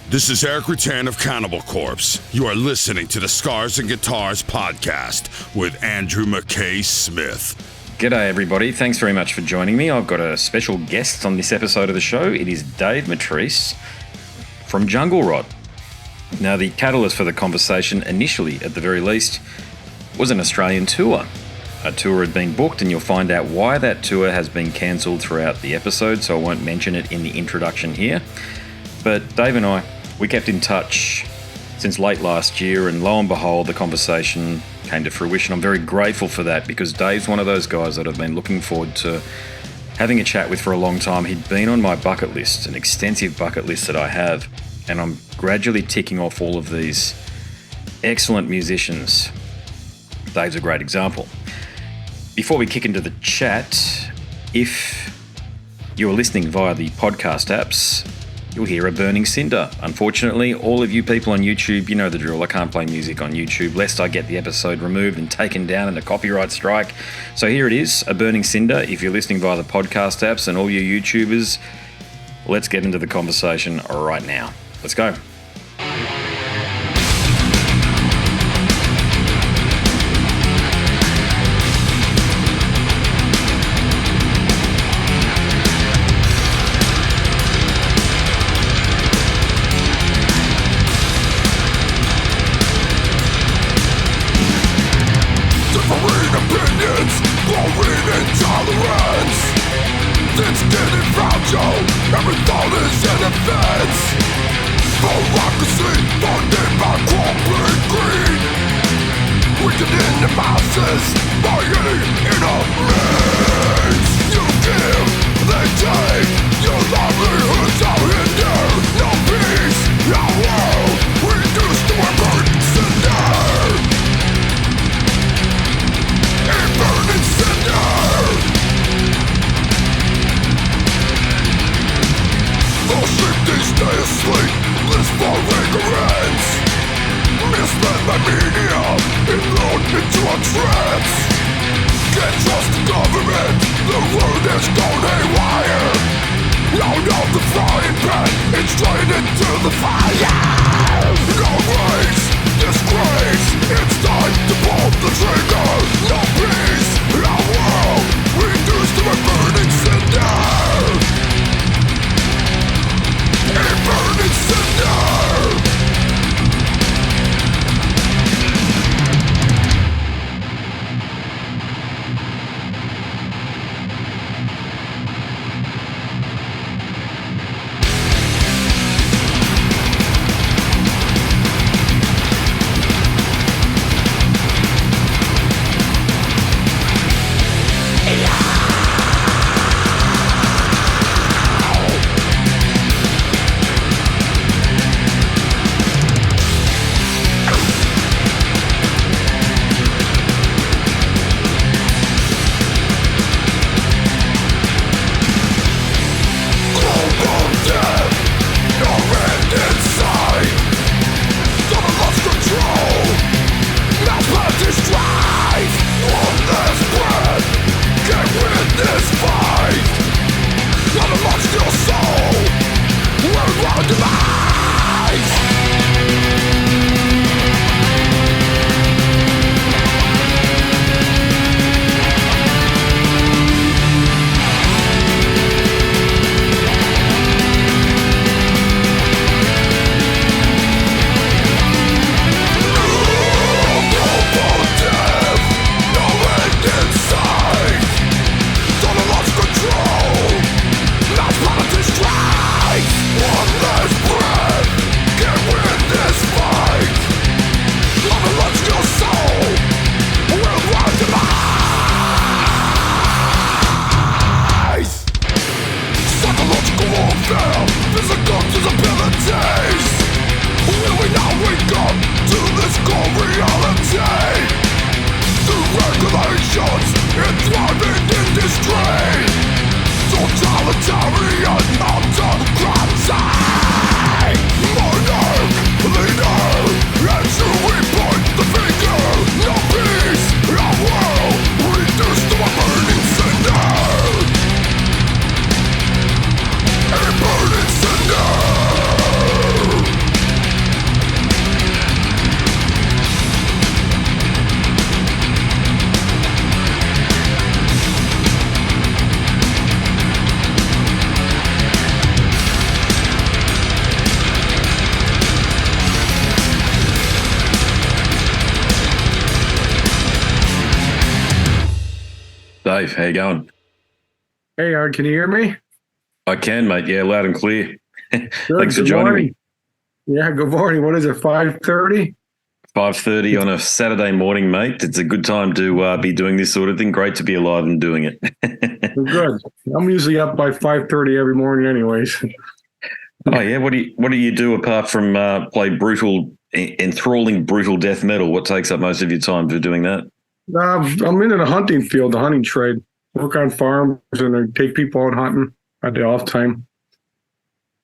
This is Eric Rutan of Cannibal Corpse. You are listening to the Scars and Guitars podcast with Andrew McKay Smith. G'day everybody, thanks very much for joining me. I've got a special guest on this episode of the show. It is Dave Matrise from Jungle Rot. Now, the catalyst for the conversation initially, at the very least, was an Australian tour. A tour had been booked, and you'll find out why that tour has been cancelled throughout the episode, so I won't mention it in the introduction here. But Dave and I, we kept in touch since late last year, and lo and behold, the conversation came to fruition. I'm very grateful for that, because Dave's one of those guys that I've been looking forward to having a chat with for a long time. He'd been on my bucket list, an extensive bucket list that I have, and I'm gradually ticking off all of these excellent musicians. Dave's a great example. Before we kick into the chat, if you're listening via the podcast apps, you'll hear a burning cinder. Unfortunately, all of you people on YouTube, you know the drill. I can't play music on YouTube lest I get the episode removed and taken down in a copyright strike. So here it is, a burning cinder. If you're listening via the podcast apps, and all you YouTubers, let's get into the conversation right now. Let's go. Dave, how you going? Hey, can you hear me? I can, mate. Yeah, loud and clear. Good. Thanks for Good joining morning. me. Yeah, good morning. What is it, 5:30? 5:30 on a Saturday morning, mate. It's a good time to be doing this sort of thing. Great to be alive and doing it. Good. I'm usually up by 5:30 every morning anyways. Oh yeah, what do you do apart from play enthralling brutal death metal? What takes up most of your time for doing that? I'm in the hunting field, the hunting trade. Work on farms and I take people out hunting at the off time.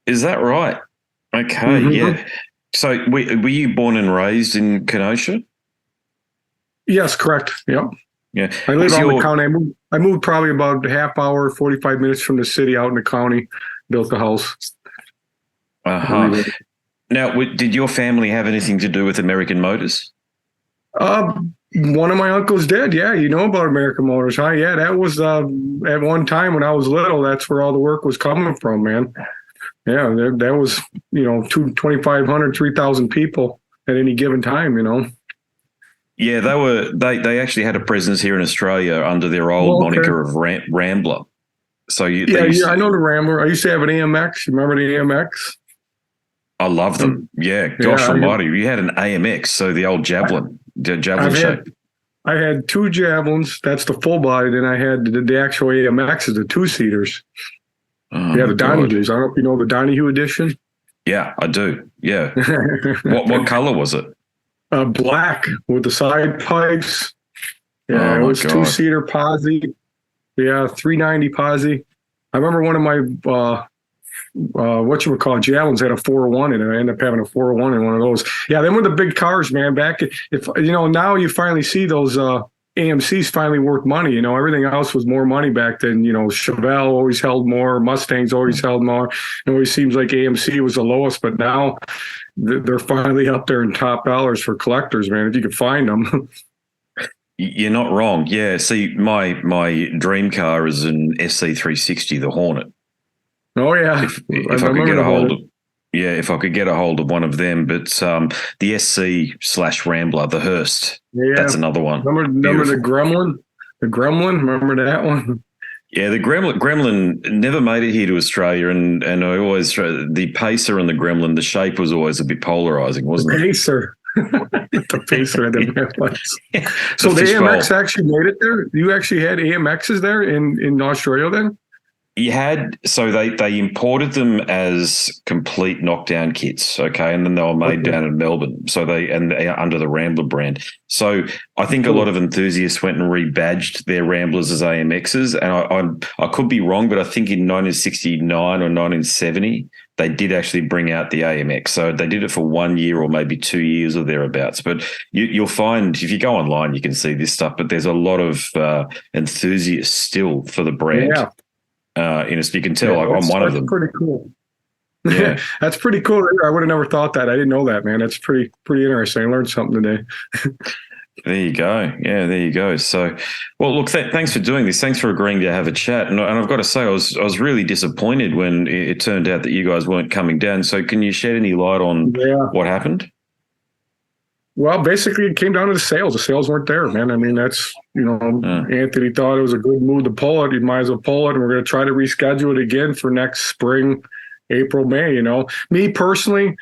Is that right? Okay, Mm-hmm. yeah. So were you born and raised in Kenosha? Yes, correct. Yep. Yeah. I live Was out in the your county. I moved probably about a half hour, 45 minutes from the city out in the county, built the house. uh-huh. Now, did your family have anything to do with American Motors? One of my uncles did. Yeah, you know about American Motors, huh? Yeah, that was at one time when I was little. That's where all the work was coming from, man. Yeah, that was 2,500, 3,000 people at any given time. Yeah, they actually had a presence here in Australia under their old Well, okay. moniker of Rambler. So Yeah, I know the Rambler. I used to have an AMX. You remember the AMX? I love them. Yeah, gosh almighty, you had an AMX, so the old javelin shape. I had two javelins. That's the full body. Then I had the actual AMXs, the two seaters. Oh, Yeah, my the God. Donahues. I don't know if you know the Donahue edition. Yeah, I do. Yeah. What color was it? Black with the side pipes. Yeah, Oh, it my was God. two-seater posi. Yeah, 390 posi. I remember one of my javelins had a 401 in it. I ended up having a 401 in one of those. Yeah, them were the big cars, man. Back if now you finally see those AMCs finally worth money. Everything else was more money back then. Chevelle always held more, Mustangs always held more. It always seems like AMC was the lowest, but now they're finally up there in top dollars for collectors, man. If you could find them. You're not wrong. Yeah. See, my dream car is an SC360, the Hornet. Oh yeah, If I could get a hold of, yeah, if I could get a hold of one of them, but the SC/Rambler, the Hearst, yeah, that's another one. Remember the Gremlin? The Gremlin, remember that one? Yeah, the Gremlin never made it here to Australia, and I always the Pacer and the Gremlin, the shape was always a bit polarizing, wasn't it? Pacer. The Pacer had the So the fishbowl. AMX actually made it there? You actually had AMXs there in Australia then? You had, so they imported them as complete knockdown kits, okay, and then they were made down in Melbourne. So they under the Rambler brand. So I think a lot of enthusiasts went and rebadged their Ramblers as AMXs, and I could be wrong, but I think in 1969 or 1970 they did actually bring out the AMX. So they did it for 1 year or maybe 2 years or thereabouts. But you'll find if you go online, you can see this stuff. But there's a lot of enthusiasts still for the brand. Yeah. You can tell I'm one of them. That's pretty cool. Yeah, that's pretty cool. I would have never thought that. I didn't know that, man. That's pretty interesting. I learned something today. There you go. Yeah, there you go. So, well, look, thanks for doing this. Thanks for agreeing to have a chat. And I've got to say, I was really disappointed when it turned out that you guys weren't coming down. So, can you shed any light on what happened? Well, basically, it came down to the sales. The sales weren't there, man. I mean, that's, Anthony thought it was a good move to pull it. You might as well pull it. And we're going to try to reschedule it again for next spring, April, May. Me personally,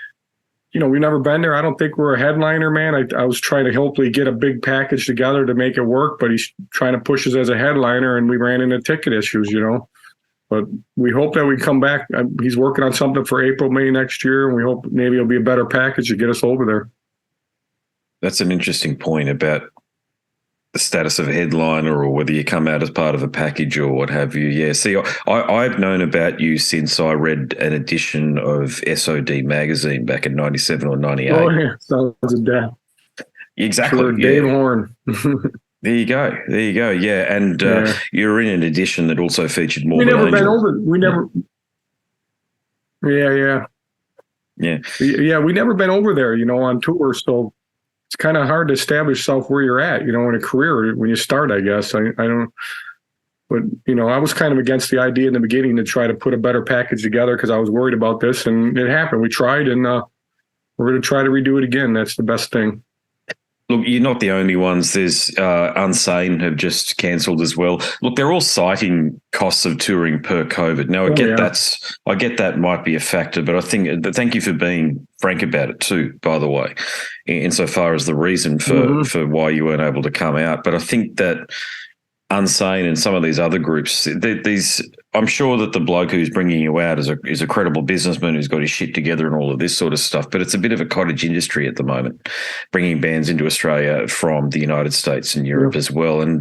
we've never been there. I don't think we're a headliner, man. I was trying to hopefully get a big package together to make it work, but he's trying to push us as a headliner, and we ran into ticket issues, But we hope that we come back. He's working on something for April, May next year, and we hope maybe it'll be a better package to get us over there. That's an interesting point about the status of a headliner or whether you come out as part of a package or what have you. Yeah. See, I've known about you since I read an edition of SOD magazine back in 97 or 98. Oh, yeah. Sounds of death. Exactly. Sure, Dave Horn. There you go. Yeah. And you're in an edition that also featured more. We never been over. We never. Yeah. We never been over there, on tour. So it's kind of hard to establish yourself where you're at, in a career when you start, I guess. I don't, but, I was kind of against the idea in the beginning to try to put a better package together because I was worried about this, and it happened. We tried, and we're going to try to redo it again. That's the best thing. Look, you're not the only ones. There's Unsane have just cancelled as well. Look, they're all citing costs of touring per COVID. Now, I get that might be a factor, but I think thank you for being frank about it too, by the way, insofar as the reason for why you weren't able to come out. But I think that Unsane and some of these other groups, I'm sure that the bloke who's bringing you out is a credible businessman who's got his shit together and all of this sort of stuff. But it's a bit of a cottage industry at the moment, bringing bands into Australia from the United States and Europe as well. And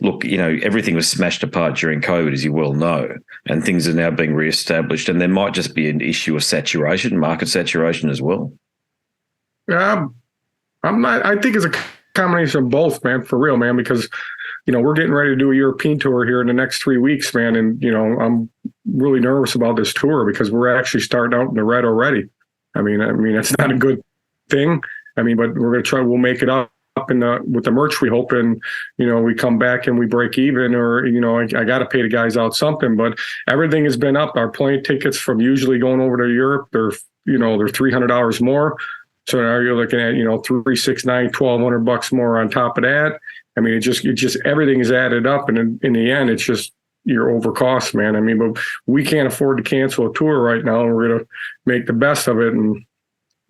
look, everything was smashed apart during COVID, as you well know, and things are now being reestablished. And there might just be an issue of saturation, market saturation as well. Yeah, I think it's a combination of both, man, for real, man, because we're getting ready to do a European tour here in the next 3 weeks, man. And, I'm really nervous about this tour because we're actually starting out in the red already. I mean, it's not a good thing. But we're going to try, we'll make it up with the merch, we hope. And, we come back and we break even, or, I got to pay the guys out something, but everything has been up. Our plane tickets from usually going over to Europe, they're $300 more. So now you're looking at, $3, $6, $9, $1,200 more on top of that. It just everything is added up, and in the end, it's just you're over cost, man. But we can't afford to cancel a tour right now, and we're going to make the best of it. And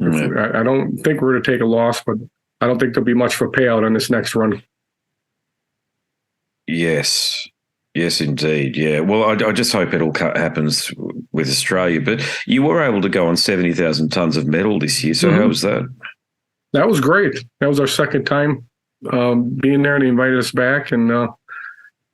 I don't think we're going to take a loss, but I don't think there'll be much of a payout on this next run. Yes, indeed. Yeah. Well, I just hope it all happens with Australia. But you were able to go on 70,000 tons of metal this year. So how was that? That was great. That was our second time being there, and they invited us back, and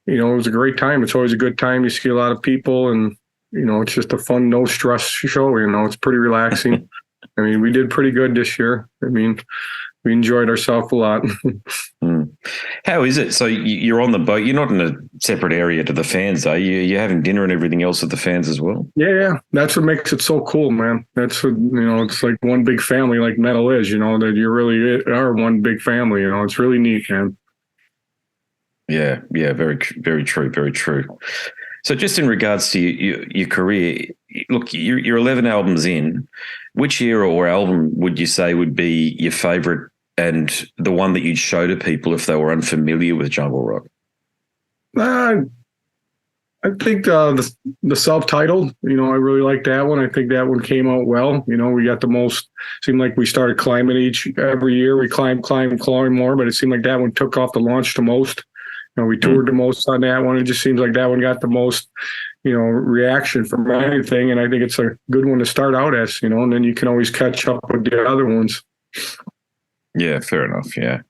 it was a great time. It's always a good time. You see a lot of people, and it's just a fun, no stress show. It's pretty relaxing. We did pretty good this year. We enjoyed ourselves a lot. How is it? So you're on the boat. You're not in a separate area to the fans, are you? You're having dinner and everything else with the fans as well? Yeah. That's what makes it so cool, man. That's what, it's like one big family, like metal is, that you really are one big family. It's really neat, man. Yeah. Very, very true. Very true. So just in regards to your career, look, you're 11 albums in. Which era or album would you say would be your favourite and the one that you'd show to people if they were unfamiliar with jungle rock? I think the self-titled, I really like that one. I think that one came out well. We got the most, seemed like we started climbing every year. We climbed more, but it seemed like that one took off the launch the most. We toured the most on that one. It just seems like that one got the most, reaction from anything. And I think it's a good one to start out as, and then you can always catch up with the other ones. Yeah, fair enough. Yeah.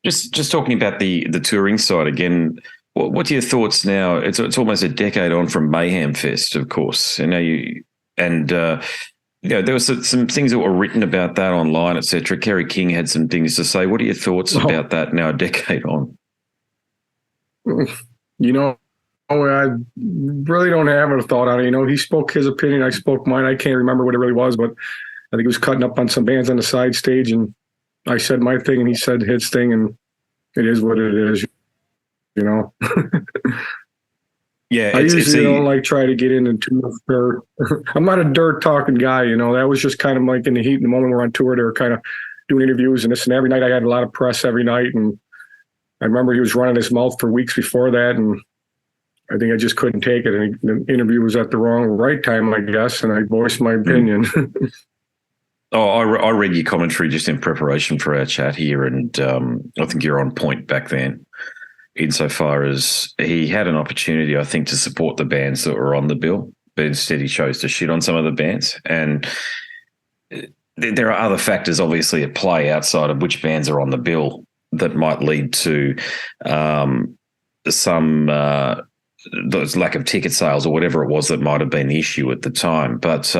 Just talking about the touring side again, what are your thoughts now? It's almost a decade on from Mayhemfest, of course. And now there were some things that were written about that online, etc. Kerry King had some things to say. What are your thoughts about that now, a decade on? I really don't have a thought on it. He spoke his opinion. I spoke mine. I can't remember what it really was, but I think he was cutting up on some bands on the side stage, and I said my thing and he said his thing, and it is what it is, Yeah, I usually don't like try to get into too much dirt. I'm not a dirt talking guy, That was just kind of like in the heat, in the moment we're on tour, they were kind of doing interviews and this and every night. I had a lot of press every night, and I remember he was running his mouth for weeks before that, and I think I just couldn't take it. And the interview was at the right time, I guess, and I voiced my opinion. I read your commentary just in preparation for our chat here, and I think you're on point back then, insofar as he had an opportunity, I think, to support the bands that were on the bill, but instead he chose to shit on some of the bands. And there are other factors, obviously, at play outside of which bands are on the bill that might lead to some lack of ticket sales or whatever it was that might have been the issue at the time. But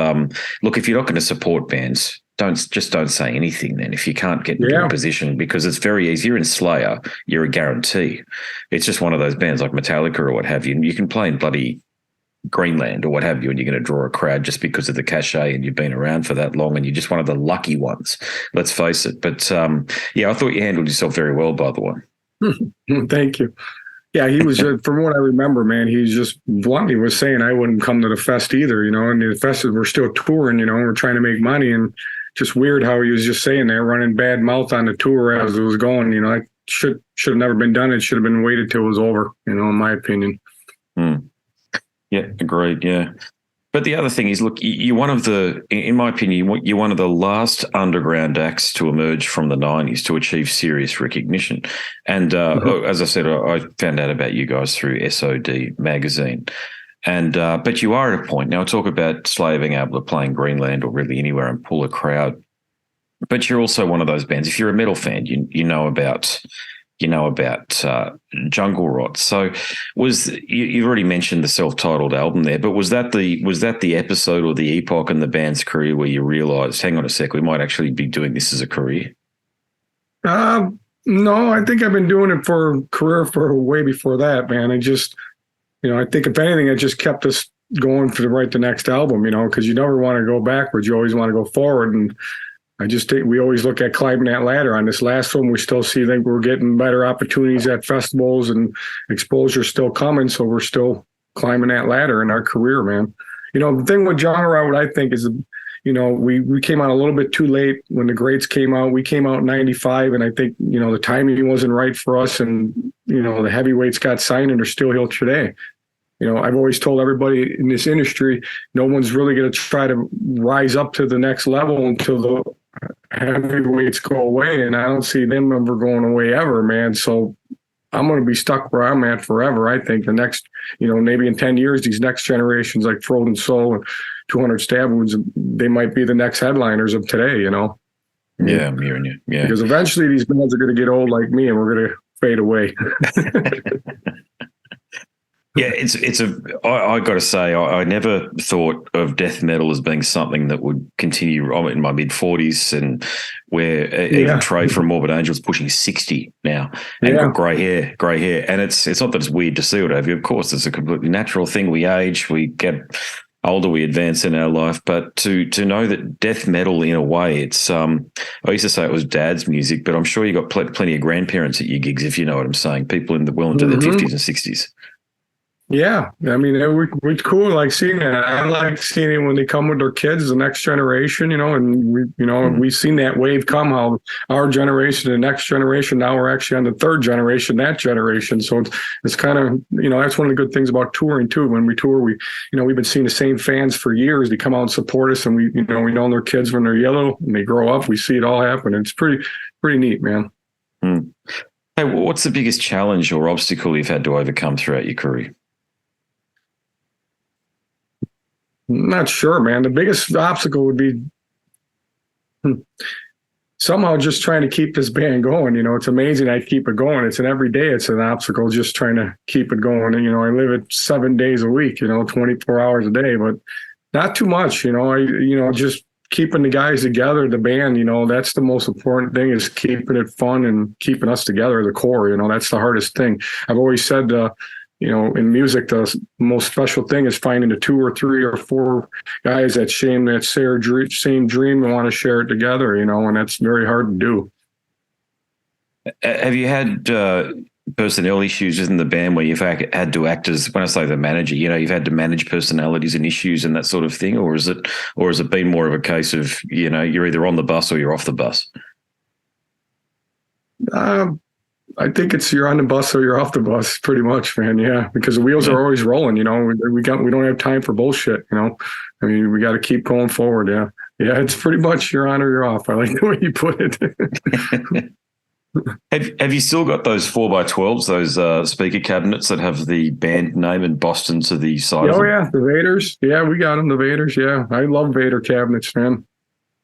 look, if you're not going to support bands, don't say anything then if you can't get into a position, because it's very easy. You're in Slayer, you're a guarantee. It's just one of those bands like Metallica or what have you. And you can play in bloody Greenland or what have you, and you're going to draw a crowd just because of the cachet and you've been around for that long and you're just one of the lucky ones, let's face it. But I thought you handled yourself very well, by the way. Thank you. Yeah, he was, from what I remember, man, he was just bluntly was saying I wouldn't come to the fest either, and the fest, we're still touring, we're trying to make money. And just weird how he was just saying that, running bad mouth on the tour as it was going. That should have never been done. It should have been waited till it was over, in my opinion. Yeah, agreed. Yeah. But the other thing is, look, you're one of the, in my opinion, you're one of the last underground acts to emerge from the 90s to achieve serious recognition. And as I said, I found out about you guys through SOD magazine. And but you are at a point now. Talk about Slayer being able to play in Greenland or really anywhere and pull a crowd. But you're also one of those bands. If you're a metal fan, you know about Jungle Rot. So you've already mentioned the self-titled album there, but was that the episode or the epoch in the band's career where you realised, hang on a sec, we might actually be doing this as a career? No, I think I've been doing it for a career for way before that, man. I just, I think if anything, it just kept us going to write the next album, because you never want to go backwards. You always want to go forward. And I just think we always look at climbing that ladder. On this last one, we still see that we're getting better opportunities at festivals and exposure still coming. So we're still climbing that ladder in our career, man. The thing with genre, what I think is, we came out a little bit too late when the greats came out. We came out in 95, and I think, the timing wasn't right for us. And, the heavyweights got signed and they're still here today. I've always told everybody in this industry, no one's really going to try to rise up to the next level until the heavyweights go away. And I don't see them ever going away ever, man. So I'm going to be stuck where I'm at forever. I think the next, maybe in 10 years, these next generations like Frozen Soul and 200 Stab Wounds, they might be the next headliners of today, Yeah, I'm hearing you. Yeah. Because eventually these bands are going to get old like me and we're going to fade away. Yeah, I got to say, I never thought of death metal as being something that would continue. I'm in my mid-40s, and where even Trey from Morbid Angel is pushing 60 now, and got grey hair. And it's not that it's weird to see it over you. Of course, it's a completely natural thing. We age, we get older, we advance in our life. But to know that death metal, in a way, it's I used to say it was dad's music, but I'm sure you got plenty of grandparents at your gigs, if you know what I'm saying. People well into their 50s and 60s. Yeah, I mean, it's cool. Like seeing that. I like seeing it when they come with their kids, the next generation, and we've seen that wave come. How our generation, the next generation, now we're actually on the third generation, that generation. So it's kind of, that's one of the good things about touring too. When we tour, we've been seeing the same fans for years. They come out and support us, and we know their kids when they're yellow and they grow up. We see it all happen. It's pretty neat, man. Hey, what's the biggest challenge or obstacle you've had to overcome throughout your career? Not sure, man. The biggest obstacle would be somehow just trying to keep this band going. It's amazing I keep it going. It's every day it's an obstacle just trying to keep it going. And, I live it 7 days a week, 24 hours a day, but not too much, just keeping the guys together, the band, that's the most important thing, is keeping it fun and keeping us together, the core, that's the hardest thing. I've always said, in music, the most special thing is finding the 2 or 3 or 4 guys that share that same dream and want to share it together, and that's very hard to do. Have you had personnel issues within the band where you've had to act as, when I say the manager, you've had to manage personalities and issues and that sort of thing, or has it been more of a case of, you're either on the bus or you're off the bus? I think it's you're on the bus or you're off the bus, pretty much, man. Yeah, because the wheels are always rolling. We don't have time for bullshit. I mean, we got to keep going forward. Yeah, it's pretty much you're on or you're off. I like the way you put it. Have you still got those 4x12s, those speaker cabinets that have the band name and Boston to the side? Oh yeah, the Vaders. Yeah, we got them. The Vaders. Yeah, I love Vader cabinets, man.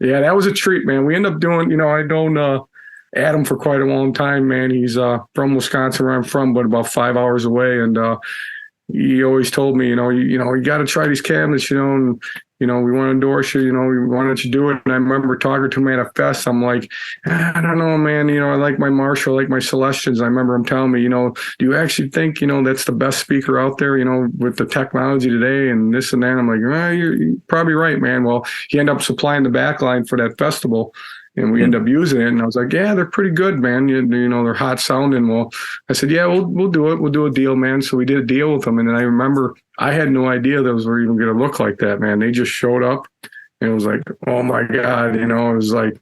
Yeah, that was a treat, man. We end up doing. I don't. Adam for quite a long time, man. He's from Wisconsin, where I'm from, but about 5 hours away. And he always told me, you got to try these cabinets, and we want to endorse you, why don't you do it? And I remember talking to him at a fest. I'm like, I don't know, man. I like my Marshall, I like my Celestians. I remember him telling me, do you actually think, that's the best speaker out there, with the technology today and this and that? I'm like, you're probably right, man. Well, he ended up supplying the backline for that festival. And we end up using it. And I was like, yeah, they're pretty good, man. They're hot sounding. Well, I said, yeah, we'll do it. We'll do a deal, man. So we did a deal with them. And then I remember I had no idea those were even going to look like that, man. They just showed up And it was like, oh my God, it was like,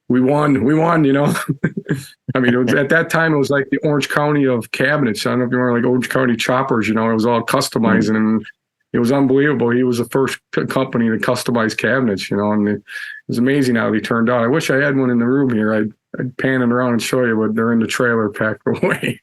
we won, I mean, it was at that time, it was like the Orange County of cabinets. I don't know if you remember, like Orange County choppers, it was all customizing, and it was unbelievable. He was the first company to customize cabinets, and it was amazing how they turned out. I wish I had one in the room here. I'd pan them around and show you, but they're in the trailer packed away.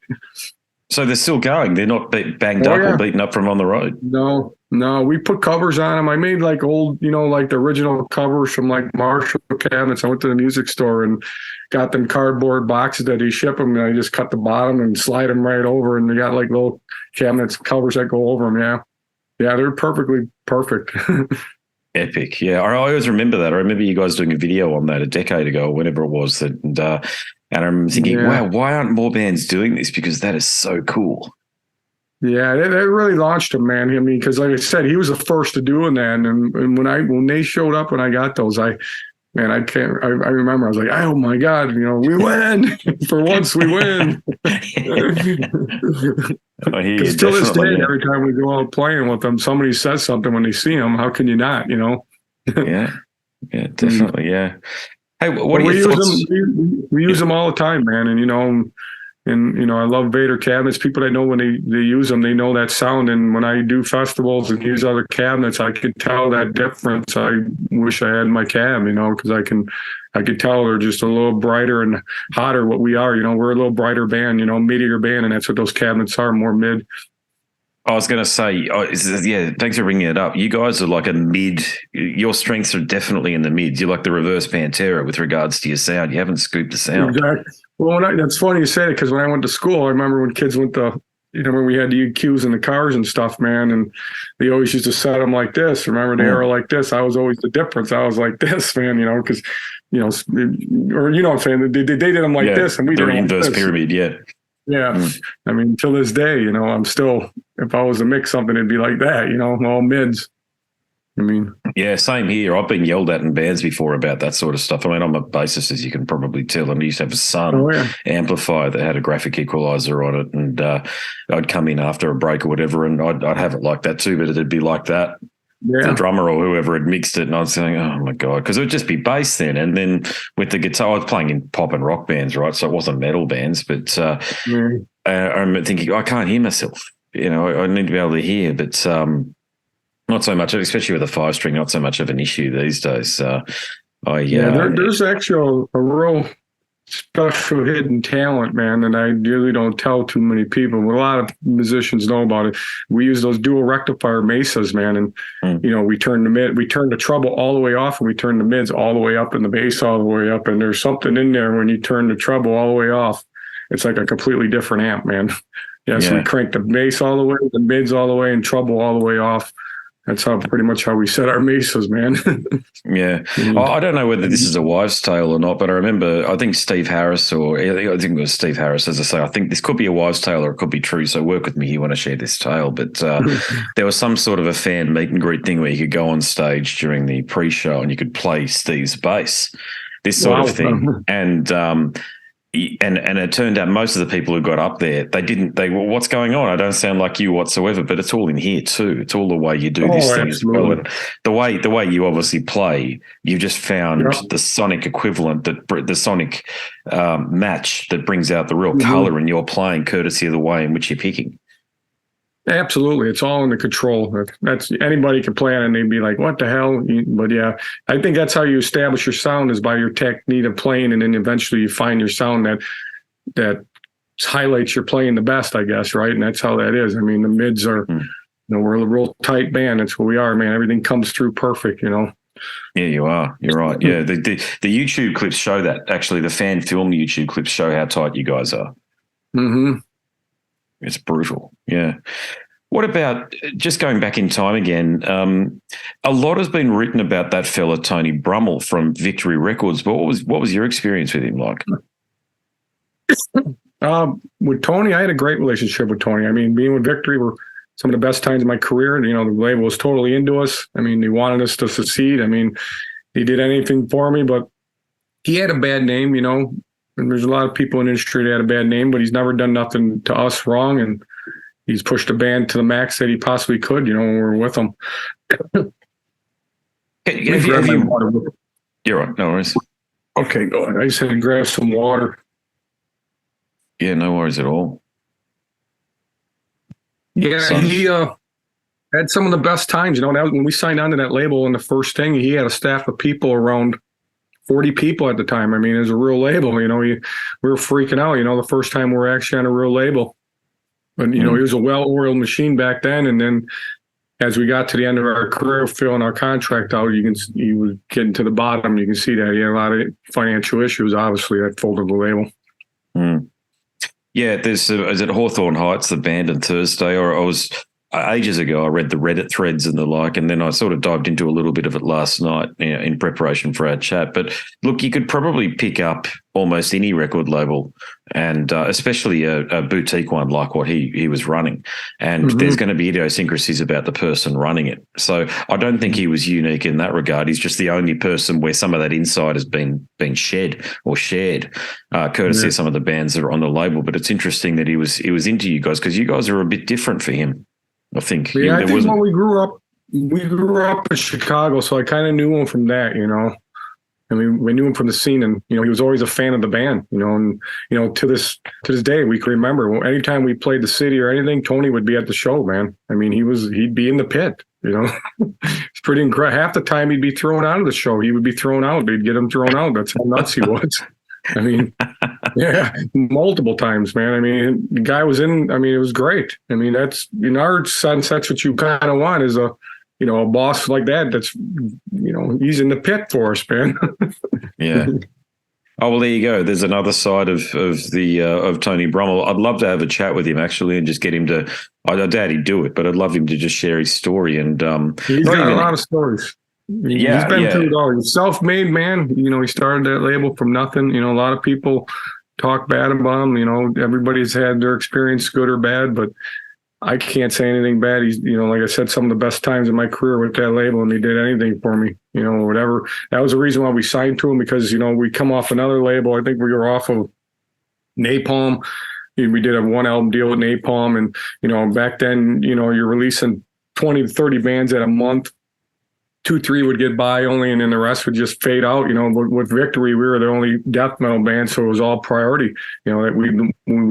So they're still going. They're not banged up or beaten up from on the road. No, we put covers on them. I made like old, like the original covers from like Marshall cabinets. I went to the music store and got them cardboard boxes that they ship them, and I just cut the bottom and slide them right over, and they got like little cabinets covers that go over them. Yeah, they're perfectly perfect. Epic. Yeah, I always remember that. I remember you guys doing a video on that a decade ago, or whenever it was. And I'm thinking, wow, why aren't more bands doing this? Because that is so cool. Yeah, they really launched him, man. I mean, because like I said, he was the first to doing that. And when they showed up, when I got those, I remember I was like, oh my God, we win. For once we win. Because to this day, every time we go out playing with them, somebody says something when they see them. How can you not, Yeah, definitely, yeah. Hey, what are your thoughts? We use them all the time, man. And, I love Vader cabinets. People that know when they use them, they know that sound. And when I do festivals and use other cabinets, I could tell that difference. I wish I had my cab, because I could tell they're just a little brighter and hotter what we are. We're a little brighter band, middier band, and that's what those cabinets are, more mid. I was going to say, thanks for bringing it up. You guys are like a mid. Your strengths are definitely in the mids. You're like the reverse Pantera with regards to your sound. You haven't scooped the sound. Exactly. Well, that's funny you say it, because when I went to school, I remember when kids went to, when we had the EQs in the cars and stuff, man, and they always used to set them like this. Remember, they were like this. I was always the difference. I was like this, man, because, or what I'm saying? They did them like this, and we did the inverse pyramid, Yeah. I mean, till this day, I'm still, if I was to mix something, it'd be like that, all mids. I mean, yeah, same here. I've been yelled at in bands before about that sort of stuff. I mean, I'm a bassist, as you can probably tell, and I used to have a Sun amplifier that had a graphic equalizer on it, and I'd come in after a break or whatever, and I'd have it like that too, but it'd be like that. Yeah. The drummer or whoever had mixed it, and I was saying, oh my God, because it would just be bass then. And then with the guitar, I was playing in pop and rock bands, right? So it wasn't metal bands, but I'm thinking, I can't hear myself. I need to be able to hear, but not so much, especially with a 5-string, not so much of an issue these days. There's actually a real special hidden talent, man, that I really don't tell too many people. But a lot of musicians know about it. We use those dual rectifier mesas, man, and we turn the treble all the way off, and we turn the mids all the way up, and the bass all the way up. And there's something in there when you turn the treble all the way off. It's like a completely different amp, man. So we crank the bass all the way, the mids all the way, and treble all the way off. That's pretty much how we set our mesas, man. Yeah. I don't know whether this is a wives' tale or not, but I think Steve Harris, as I say, I think this could be a wives' tale or it could be true. So work with me here when I share this tale. But there was some sort of a fan meet and greet thing where you could go on stage during the pre-show and you could play Steve's bass, this sort of thing. And it turned out most of the people who got up there, well, what's going on? I don't sound like you whatsoever, but it's all in here too. It's all the way you do this thing as well. And the way you obviously play, you've just found the sonic equivalent, the sonic match that brings out the real color in your playing, courtesy of the way in which you're picking. Absolutely. It's all in the control. That's anybody can play it and they'd be like, what the hell? But yeah, I think that's how you establish your sound, is by your technique of playing. And then eventually you find your sound that highlights your playing the best, I guess. Right. And that's how that is. I mean, the mids are, we're a real tight band. That's what we are, man. Everything comes through perfect, Yeah, you are. You're right. Yeah. The YouTube clips show that. Actually, the fan film YouTube clips show how tight you guys are. Mm-hmm. It's brutal. Yeah. What about just going back in time again? A lot has been written about that fella, Tony Brummel from Victory Records. But what was your experience with him like? With Tony, I had a great relationship with Tony. I mean, being with Victory were some of the best times of my career. The label was totally into us. I mean, they wanted us to succeed. I mean, he did anything for me, but he had a bad name, And there's a lot of people in the industry that had a bad name, but he's never done nothing to us wrong. And he's pushed the band to the max that he possibly could, when we're with him. Have you, you're right, no worries. Okay, go ahead. I just had to grab some water. Yeah, no worries at all. Yeah, he had some of the best times. That was when we signed on to that label. And the first thing, he had a staff of people, around 40 people at the time. I mean, it was a real label. We were freaking out. The first time we were actually on a real label. But he was a well-oiled machine back then. And then as we got to the end of our career, filling our contract out, he was getting to the bottom. You can see that he had a lot of financial issues. Obviously, that folded the label. Mm. Yeah, is it Hawthorne Heights, the band on Thursday, or ages ago, I read the Reddit threads and the like, and then I sort of dived into a little bit of it last night in preparation for our chat. But look, you could probably pick up almost any record label, and especially a boutique one like what he was running. And there's going to be idiosyncrasies about the person running it. So I don't think he was unique in that regard. He's just the only person where some of that insight has been shed or shared, courtesy of some of the bands that are on the label. But it's interesting that he was into you guys, because you guys are a bit different for him, I think. Yeah, I think when we grew up in Chicago, so I kind of knew him from that, I mean, we knew him from the scene, and he was always a fan of the band, and to this day we can remember anytime we played the city or anything, Tony would be at the show, man. I mean, he'd be in the pit, It's pretty incredible. Half the time he'd be thrown out of the show. He would be thrown out. They'd get him thrown out. That's how nuts he was. I mean, yeah, multiple times, man. I mean, the guy was in. I mean, it was great. I mean, that's in our sense, that's what you kind of want, is a boss like that. That's he's in the pit for us, man. Yeah. Oh, well, there you go. There's another side of Tony Brummel. I'd love to have a chat with him, actually, and just get him to. I doubt he'd do it, but I'd love him to just share his story. And he's got a lot of stories. He's been through it all. He's self-made man. He started that label from nothing. A lot of people talk bad about him. Everybody's had their experience, good or bad, but I can't say anything bad. He's, like I said, some of the best times in my career with that label, and he did anything for me, whatever. That was the reason why we signed to him, because, we come off another label. I think we were off of Napalm. We did a 1 album deal with Napalm, and, back then, you're releasing 20 to 30 bands at a month. 2-3 would get by only, and then the rest would just fade out. With Victory, we were the only death metal band, so it was all priority. That we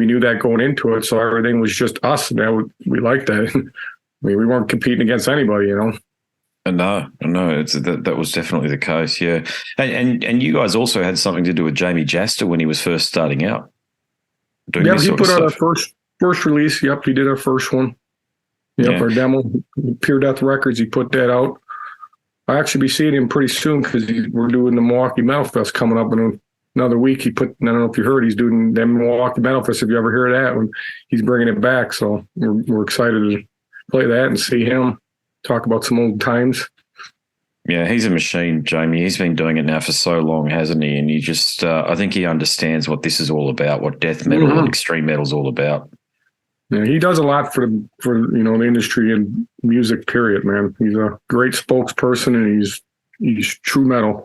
knew that going into it, so everything was just us. We liked that. I mean, we weren't competing against anybody. No, that was definitely the case. Yeah, and you guys also had something to do with Jamie Jaster when he was first starting out. Yeah, he put out our first release. Yep, he did our first one. Yep, our demo, Pure Death Records. He put that out. I'll actually be seeing him pretty soon, because we're doing the Milwaukee Mayhemfest coming up in another week. I don't know if you heard, he's doing the Milwaukee Mayhemfest. If you ever hear that one, he's bringing it back. So we're excited to play that and see him talk about some old times. Yeah, he's a machine, Jamie. He's been doing it now for so long, hasn't he? And he just, I think he understands what this is all about, what death metal and extreme metal is all about. Yeah, he does a lot for the industry and music, period, man. He's a great spokesperson, and he's true metal.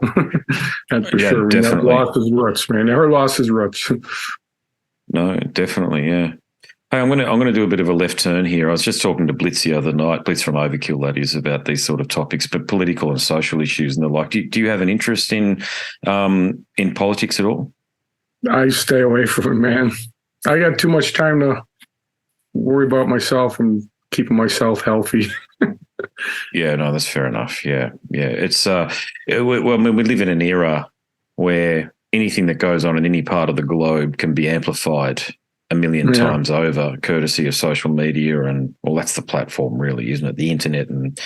That's for sure. He never lost his roots, man. Never lost his roots. No, definitely, yeah. Hey, I'm gonna do a bit of a left turn here. I was just talking to Blitz the other night, Blitz from Overkill, that is, about these sort of topics, but political and social issues and the like. Do you have an interest in politics at all? I stay away from it, man. I got too much time to worry about myself and keeping myself healthy. Yeah, no, that's fair enough. Yeah. It's we live in an era where anything that goes on in any part of the globe can be amplified a million times over, courtesy of social media, and that's the platform, really, isn't it? The internet, and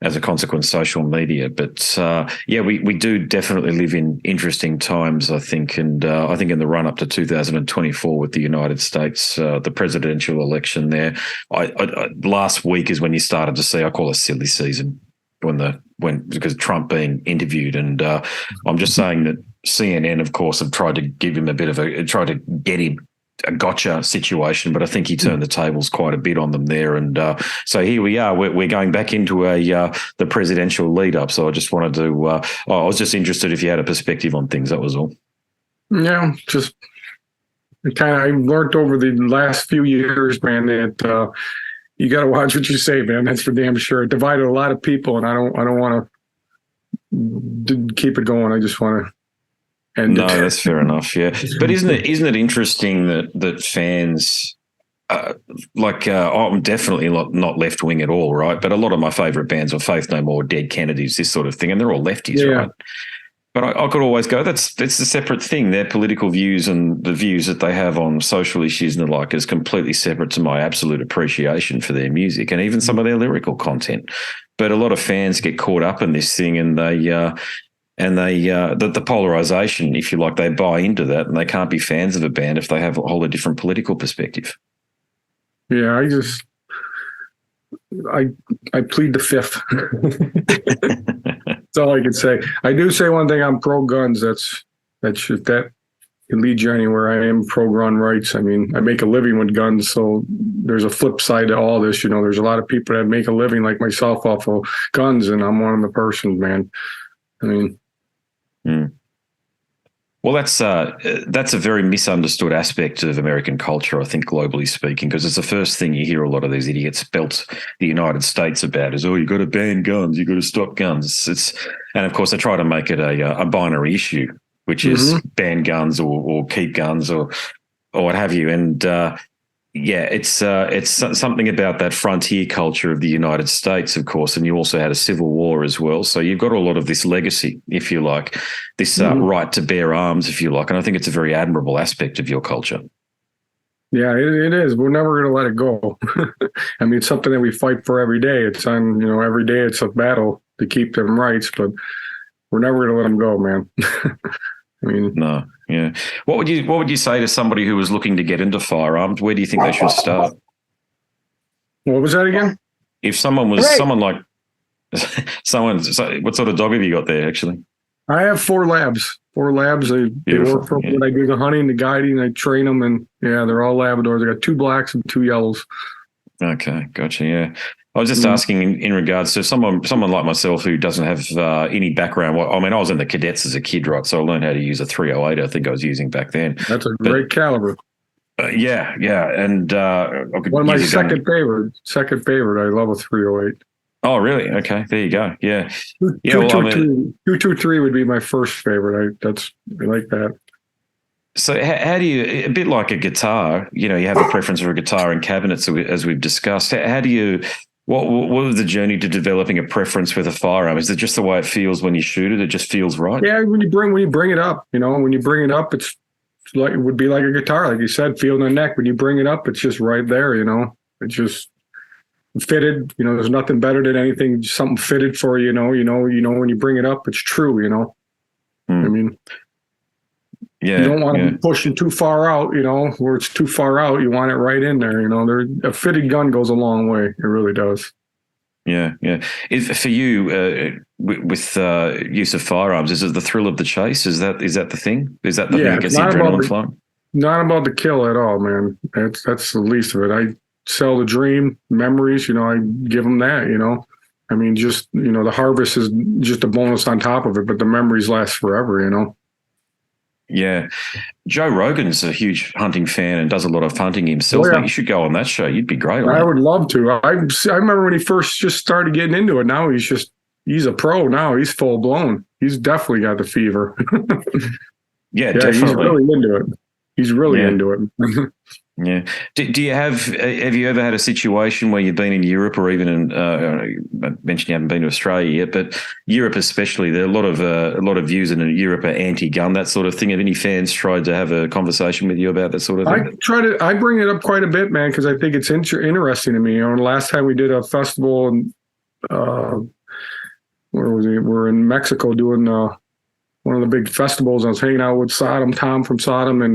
as a consequence, social media. But we do definitely live in interesting times, I think. And I think in the run up to 2024 with the United States, the presidential election there, I last week is when you started to see, I call it silly season, because Trump being interviewed. And I'm just saying that CNN, of course, have tried to give him try to get him a gotcha situation, but I think he turned the tables quite a bit on them there. And so here we are. We're going back into the presidential lead up. So I just wanted to. I was just interested if you had a perspective on things. That was all. Yeah, just I learned over the last few years, man, that you got to watch what you say, man. That's for damn sure. It divided a lot of people, and I don't want keep it going. I just want to end it. No, that's fair enough. Yeah, but isn't it interesting that fans I'm definitely not left wing at all, right? But a lot of my favourite bands are Faith No More, Dead Kennedys, this sort of thing, and they're all lefties, right? But I could always go, that's a separate thing. Their political views and the views that they have on social issues and the like is completely separate to my absolute appreciation for their music and even some of their lyrical content. But a lot of fans get caught up in this thing, and the polarization, if you like, they buy into that, and they can't be fans of a band if they have a whole different political perspective. Yeah, I plead the fifth. That's all I can say. I do say one thing: I'm pro guns. That can lead you anywhere. I am pro gun rights. I mean, I make a living with guns, so there's a flip side to all this. There's a lot of people that make a living like myself off of guns, and I'm one of the persons, man. I mean. Well, that's a very misunderstood aspect of American culture, I think, globally speaking, because it's the first thing you hear a lot of these idiots belt the United States about is, you got to ban guns, you got to stop guns. And of course, they try to make it a binary issue, which is ban guns or keep guns or what have you. And it's something about that frontier culture of the United States, of course, and you also had a civil war as well. So you've got a lot of this legacy, if you like, this right to bear arms, if you like, and I think it's a very admirable aspect of your culture. Yeah, it is. We're never going to let it go. I mean, it's something that we fight for every day. It's on, every day it's a battle to keep them rights, but we're never going to let them go, man. I mean, no, yeah. What would you say to somebody who was looking to get into firearms? Where do you think they should start? What was that again? If someone was what sort of dog have you got there? Actually, I have 4 labs. 4 labs. They work for when I do the hunting, the guiding. I train them, and they're all Labradors. I got 2 blacks and 2 yellows. Okay, gotcha. Yeah. I was just asking in regards to someone like myself who doesn't have any background. I mean, I was in the cadets as a kid, right? So I learned how to use a 308. I think I was using back then. That's a great caliber. Yeah. And one of my second favorite. I love a 308. Oh, really? Okay, there you go. Yeah. 223 would be my first favorite. I like that. So how do you, a bit like a guitar, you have a preference for a guitar and cabinets as we've discussed. How do you, what was the journey to developing a preference with a firearm? Is it just the way it feels when you shoot it? It just feels right? Yeah, when you bring it up, it's like, it would be like a guitar, like you said, feel in the neck. When you bring it up, it's just right there, it's just fitted, there's nothing better than anything, something fitted for you, when you bring it up, it's true, I mean, yeah, you don't want to be pushing too far out, where it's too far out. You want it right in there, a fitted gun goes a long way. It really does. Yeah. For you, with use of firearms, is it the thrill of the chase? Is that the thing? Is that the thing that gets the adrenaline flowing? Not about the kill at all, man. That's the least of it. I sell the dream, memories. I give them that. I mean, just the harvest is just a bonus on top of it, but the memories last forever. Yeah. Joe Rogan's a huge hunting fan and does a lot of hunting himself. You should go on that show. You'd be great on I would love to. I remember when he first just started getting into it. Now he's a pro now. He's full blown. He's definitely got the fever. Yeah, definitely. He's really into it. He's really into it. Yeah. Do you have you ever had a situation where you've been in Europe or even in, I mentioned you haven't been to Australia yet, but Europe especially, there are a lot of views in Europe are anti-gun, that sort of thing. Have any fans tried to have a conversation with you about that sort of thing? I bring it up quite a bit, man, because I think it's interesting to me. The last time we did a festival, where was it? We're in Mexico doing one of the big festivals. I was hanging out with Tom from Sodom, and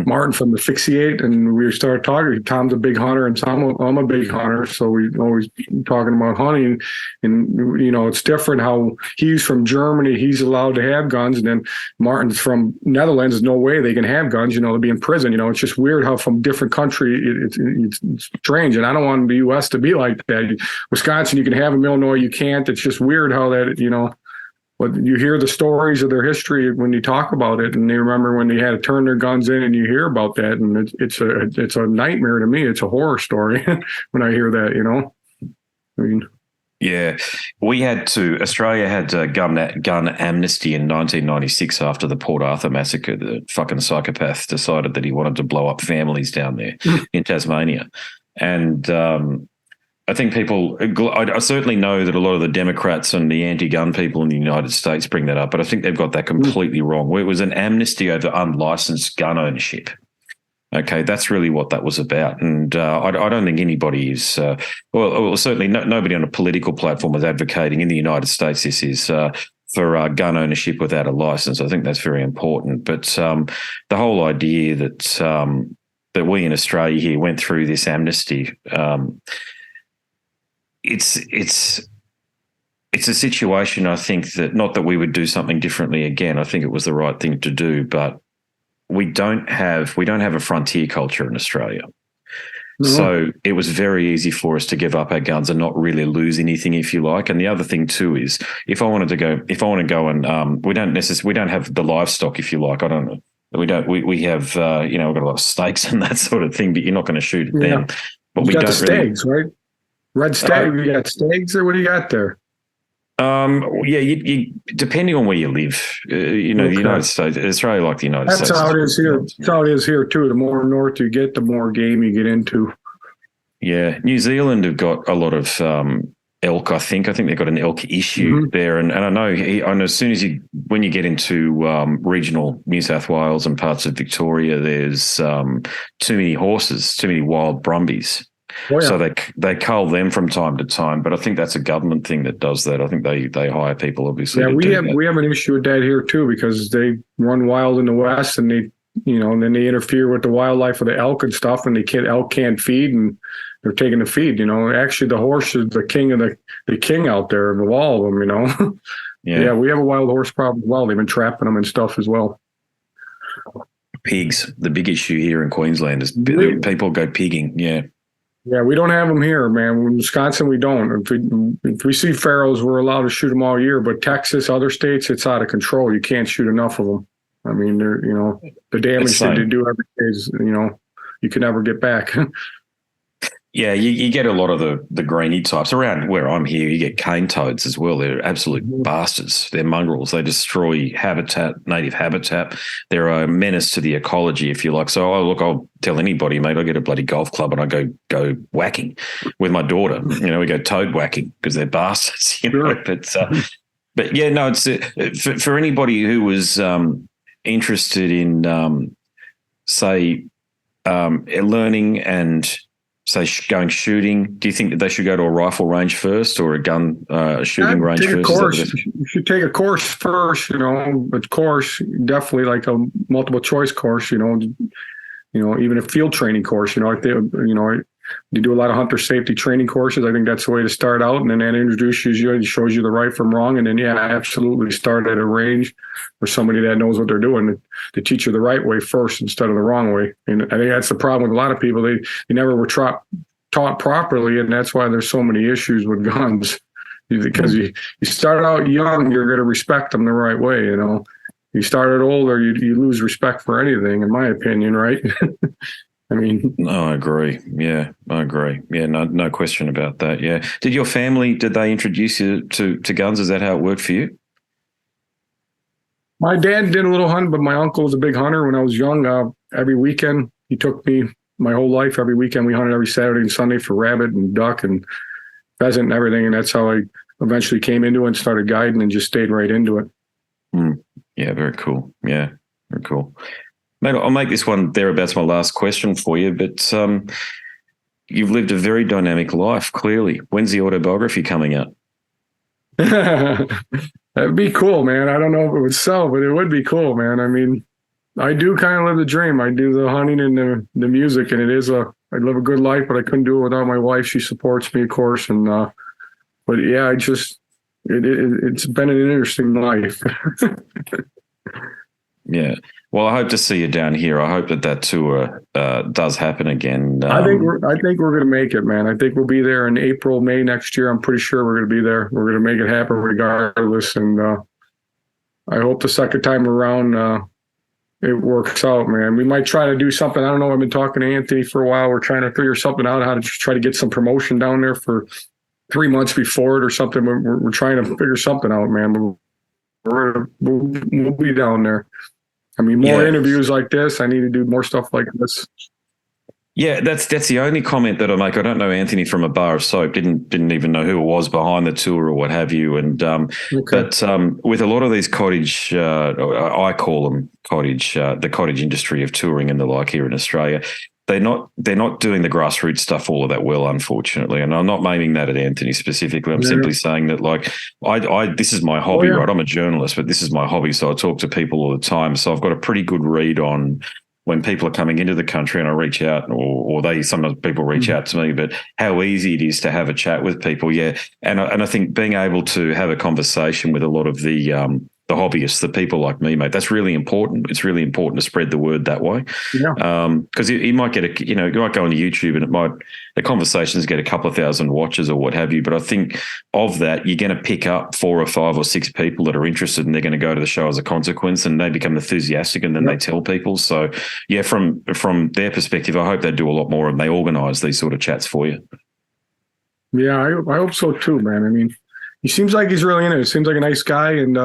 Martin from the Asphyxiate, and we started talking. Tom's a big hunter, and I'm a big hunter, so we always talking about hunting. And it's different how he's from Germany, he's allowed to have guns, and then Martin's from Netherlands. There's no way they can have guns. They'll be in prison. It's just weird how from different country it's strange, and I don't want the U.S. to be like that. Wisconsin, you can have them. Illinois, you can't. It's just weird how that But you hear the stories of their history when you talk about it, and they remember when they had to turn their guns in, and you hear about that, and it's a nightmare to me. It's a horror story when I hear that. I mean, Yeah, Australia had gun amnesty in 1996 after the Port Arthur massacre. The fucking psychopath decided that he wanted to blow up families down there in Tasmania. And I think I certainly know that a lot of the Democrats and the anti-gun people in the United States bring that up, but I think they've got that completely wrong. It was an amnesty over unlicensed gun ownership. Okay, that's really what that was about. And I don't think anybody is, certainly nobody on a political platform is advocating in the United States this is for gun ownership without a license. I think that's very important. But the whole idea that we in Australia here went through this amnesty, it's a situation, I think, that not that we would do something differently again. I think it was the right thing to do, but we don't have a frontier culture in Australia. Mm-hmm. So it was very easy for us to give up our guns and not really lose anything, if you like. And the other thing too is if I want to go and we don't have the livestock, if you like. I don't know. We have we've got a lot of snakes and that sort of thing, but you're not going to shoot at them. But we got the stags, right? Red stag, you got stags, or what do you got there? You depending on where you live, the United States, Australia, like the United States. That's how it is here. That's how it is here too. The more north you get, the more game you get into. Yeah, New Zealand have got a lot of elk. I think they've got an elk issue there, and I know as soon as when you get into regional New South Wales and parts of Victoria, there's too many horses, too many wild brumbies. Oh, yeah. So they cull them from time to time, but I think that's a government thing that does that. I think they hire people, obviously. Yeah, we have an issue with that here too, because they run wild in the West, and they and then they interfere with the wildlife of the elk and stuff, and elk can't feed, and they're taking the feed. Actually, the horse is the king of the king out there of all of them. Yeah, we have a wild horse problem as well. They've been trapping them and stuff as well. Pigs, the big issue here in Queensland is people go pigging. Yeah. Yeah, we don't have them here, man. In Wisconsin, we don't. If we see pharaohs, we're allowed to shoot them all year. But Texas, other states, it's out of control. You can't shoot enough of them. I mean, they're the damage that they do every day is you can never get back. Yeah, you get a lot of the greeny types. Around where I'm here, you get cane toads as well. They're absolute bastards. They're mongrels. They destroy native habitat. They're a menace to the ecology, if you like. So, I'll tell anybody, mate, I get a bloody golf club and I go whacking with my daughter. We go toad whacking because they're bastards. Sure. But yeah, no, it's for anybody who was interested in, learning and going shooting. Do you think that they should go to a rifle range first or a gun shooting range first? You should take a course first, a course, definitely like a multiple choice course, even a field training course, you do a lot of hunter safety training courses. I think that's the way to start out. And then that introduces you and shows you the right from wrong. And then, absolutely start at a range for somebody that knows what they're doing to teach you the right way first instead of the wrong way. And I think that's the problem with a lot of people. They never were taught properly. And that's why there's so many issues with guns, because you start out young, you're going to respect them the right way. You started older, you lose respect for anything, in my opinion, right? No, I agree. Yeah, I agree. Yeah, no question about that. Yeah. Did your family, did they introduce you to guns? Is that how it worked for you? My dad did a little hunting, but my uncle was a big hunter when I was young. Every weekend, he took me my whole life. Every weekend, we hunted every Saturday and Sunday for rabbit and duck and pheasant and everything. And that's how I eventually came into it and started guiding and just stayed right into it. Yeah, very cool. Yeah, very cool. Mate, I'll make this one thereabouts my last question for you, but you've lived a very dynamic life, clearly. When's the autobiography coming out? That'd be cool, man. I don't know if it would sell, but it would be cool, man. I do kind of live the dream. I do the hunting and the music, and I live a good life, but I couldn't do it without my wife. She supports me, of course, and but yeah, it's been an interesting life. Yeah. Well, I hope to see you down here. I hope that tour does happen again. I think we're going to make it, man. I think we'll be there in April, May next year. I'm pretty sure we're going to be there. We're going to make it happen regardless. And I hope the second time around it works out, man. We might try to do something. I don't know. I've been talking to Anthony for a while. We're trying to figure something out, how to just try to get some promotion down there for 3 months before it or something. We're trying to figure something out, man. We'll be down there. I mean, more interviews like this. I need to do more stuff like this. Yeah, that's the only comment that I make. I don't know Anthony from a bar of soap. Didn't even know who it was behind the tour or what have you. And but with a lot of these cottage, I call them cottage, the cottage industry of touring and the like here in Australia. They're not doing the grassroots stuff all of that well, unfortunately. And I'm not aiming that at Anthony specifically. I'm simply saying that, like, I this is my hobby, right? I'm a journalist, but this is my hobby, so I talk to people all the time. So I've got a pretty good read on when people are coming into the country and I reach out, or sometimes people reach out to me, but how easy it is to have a chat with people. Yeah. And I think being able to have a conversation with a lot of the hobbyists, the people like me, mate, that's really important. It's really important to spread the word that way. Yeah. Because you might get you might go on YouTube and the conversations get a couple of thousand watches or what have you. But I think of that, you're going to pick up 4 or 5 or 6 people that are interested and they're going to go to the show as a consequence, and they become enthusiastic and then they tell people. So yeah, from their perspective, I hope they do a lot more and they organise these sort of chats for you. Yeah, I hope so too, man. I mean, he seems like he's really in it. He seems like a nice guy, and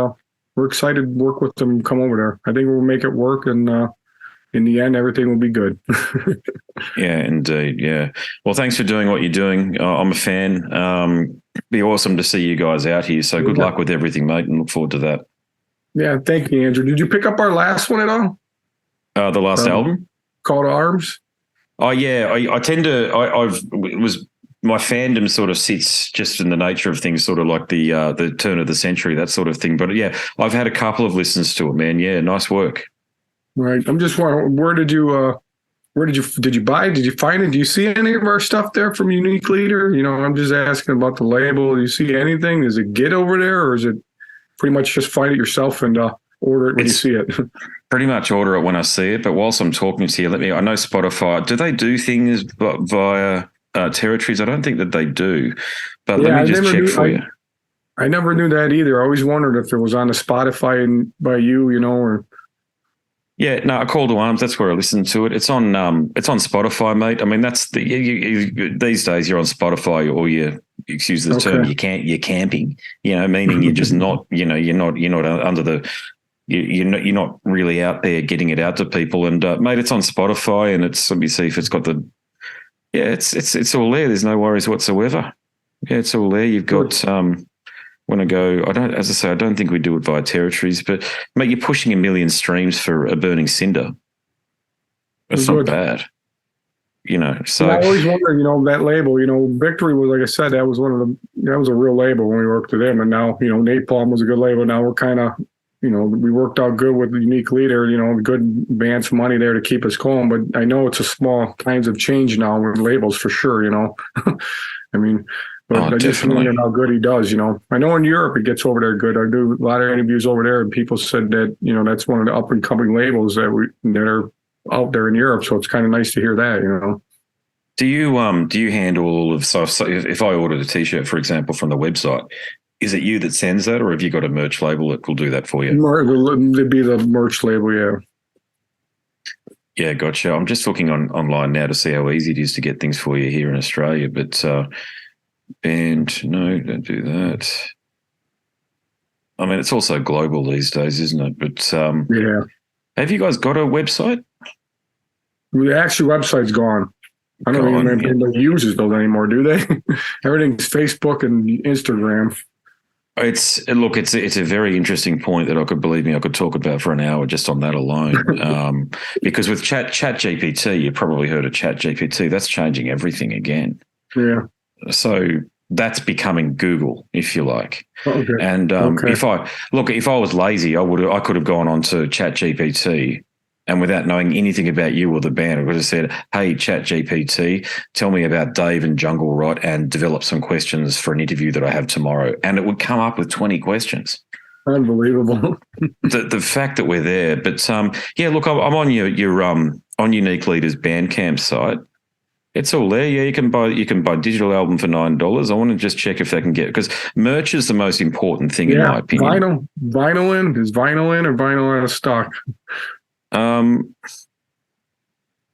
we're excited to work with them, come over there. I think we'll make it work, and in the end, everything will be good. Yeah, indeed. Yeah. Well, thanks for doing what you're doing. I'm a fan. Be awesome to see you guys out here. So good luck with everything, mate, and look forward to that. Yeah, thank you, Andrew. Did you pick up our last one at all? The last album? Call to Arms? Oh, yeah. I tend to, my fandom sort of sits just in the nature of things, sort of like the turn of the century, that sort of thing. But yeah, I've had a couple of listens to it, man. Yeah, nice work. Right. I'm just wondering, did you buy? Did you find it? Do you see any of our stuff there from Unique Leader? I'm just asking about the label. Do you see anything? Does it get over there, or is it pretty much just find it yourself and order it when you see it? Pretty much order it when I see it. But whilst I'm talking to you, I know Spotify, do they do things via territories? I don't think that they do, but let me just check for you. I never knew that either. I always wondered if it was on the Spotify and by you, or. Yeah, no, A Call to Arms, that's where I listen to it. It's on Spotify, mate. I mean, that's these days you're on Spotify, or excuse the term, you're camping, meaning you're just not, you're not under the, you're not really out there getting it out to people. And mate, it's on Spotify, and let me see if it's got it's all there. There's no worries whatsoever. Yeah, it's all there. You've got when I go, I don't think we do it via territories, but mate, you're pushing 1 million streams for A Burning Cinder. That's not bad. So I always wonder, that label, Victory was, like I said, that was that was a real label when we worked with them. And now, Napalm was a good label. Now we're kind of, we worked out good with the Unique Leader, good advance money there to keep us going. But I know it's a small kinds of change now with labels for sure, I mean, but I just wonder how good he does, I know in Europe it gets over there good. I do a lot of interviews over there, and people said that, that's one of the up and coming labels that are out there in Europe. So it's kind of nice to hear that, Do you handle all of, so if I ordered a T-shirt, for example, from the website, is it you that sends that, or have you got a merch label that will do that for you? It'd be the merch label, yeah. Yeah, gotcha. I'm just looking online now to see how easy it is to get things for you here in Australia, but no, don't do that. I mean, it's also global these days, isn't it? But yeah. Have you guys got a website? The actual website's gone. I don't even know if anybody uses those anymore, do they? Everything's Facebook and Instagram. It's a very interesting point that I could talk about for an hour just on that alone. Because with Chat GPT, you probably heard of Chat GPT. That's changing everything again. Yeah. So that's becoming Google, if you like. Okay. And if I was lazy, I could have gone on to Chat GPT, and without knowing anything about you or the band, I would have said, "Hey, Chat GPT, tell me about Dave and Jungle Rot, and develop some questions for an interview that I have tomorrow." And it would come up with 20 questions. Unbelievable. The fact that we're there, but yeah, look, I'm on your on Unique Leader's Bandcamp site. It's all there. Yeah, you can buy digital album for $9. I want to just check if they can get, because merch is the most important thing in my opinion. Vinyl in or vinyl out of stock?